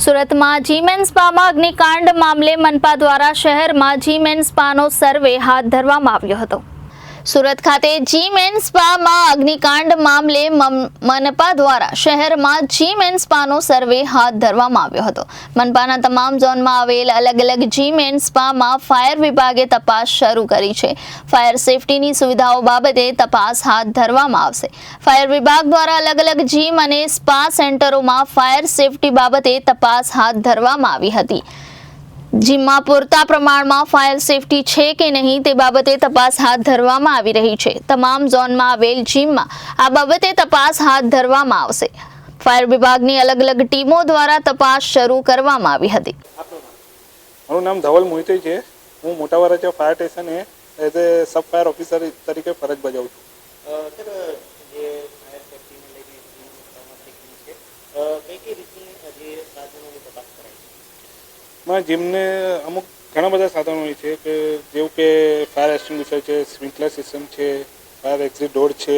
સુરતમાં gym and સ્પામાં અગ્નિકાંડ મામલે મનપા દ્વારા શહેરમાં જીમ એન્ડ સ્પાનો સર્વે હાથ ધરવામાં આવ્યો હતો। સુરત ખાતે જીમ એન્ડ સ્પામાં અગ્નિકાંડ મામલે મનપા દ્વારા શહેરમાં જીમ એન્ડ સ્પાનો સર્વે હાથ ધરવામાં આવ્યો હતો। મનપાના તમામ ઝોનમાં આવેલ અલગ અલગ જીમ એન્ડ સ્પામાં ફાયર વિભાગે તપાસ શરૂ કરી છે। ફાયર સેફટીની સુવિધાઓ બાબતે તપાસ હાથ ધરવામાં આવશે। ફાયર વિભાગ દ્વારા અલગ અલગ જીમ અને સ્પા સેન્ટરોમાં ફાયર સેફટી બાબતે તપાસ હાથ ધરવામાં આવી હતી। જીમમાં પૂરતા પ્રમાણમાં ફાયર સેફટી છે કે નહીં તે બાબતે તપાસ હાથ ધરવામાં આવી રહી છે। તમામ ઝોનમાં આવેલ જીમમાં આ બાબતે તપાસ હાથ ધરવામાં આવશે। ફાયર વિભાગની અલગ અલગ ટીમો દ્વારા તપાસ શરૂ કરવામાં આવી હતી। મારું નામ ધવલ મોહિતે છે। હું મોટા વરાછા ફાયર સ્ટેશને as a sub fire officer તરીકે ફરજ બજાવું છું। સર, જે ફાયર સેફટીને લઈને કઈ રીતની જે સાધનોની તપાસ કરાય છે? જીમને અમુક ઘણા બધા સાધનો હોય છે કે જેવું કે ફાયર એક્સટિંગ્વિશર છે, સ્પ્રિંકલર સિસ્ટમ છે, ફાયર એક્ઝિટ ડોર છે,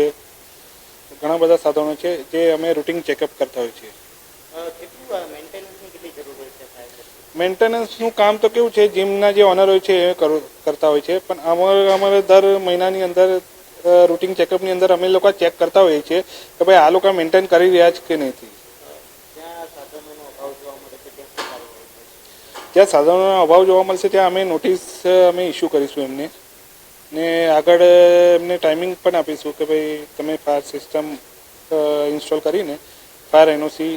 ઘણા બધા સાધનો છે જે અમે રૂટીન ચેકઅપ કરતા હોઈએ છીએ। કેટલું મેન્ટેનન્સની કેટલી જરૂર હોય છે ફાયર સેફટી? મેન્ટેનન્સનું કામ તો કેવું છે, જીમના જે ઓનર હોય છે એ કરતા હોય છે, પણ અમારે દર મહિનાની અંદર રૂટીન ચેકઅપની અંદર અમે લોકો ચેક કરતા હોઈએ છીએ કે ભાઈ આ લોકો મેન્ટેન કરી રહ્યા છે કે નથી। જ્યાં સાધનોનો અભાવ જોવા મળશે ત્યાં અમે નોટિસ ઇસ્યુ કરીશું એમને, ને આગળ એમને ટાઈમિંગ પણ આપીશું કે ભાઈ તમે ફાયર સિસ્ટમ ઇન્સ્ટોલ કરીને ફાયર એનઓસી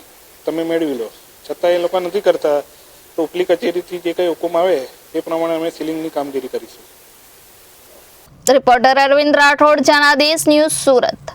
તમે મેળવી લો। છતાં એ લોકો નથી કરતા તો ઉપલી કચેરીથી જે કંઈ હુકમ આવે એ પ્રમાણે અમે સીલિંગની કામગીરી કરીશું। Reporter Arvind Rathod, Janadesh news, Surat.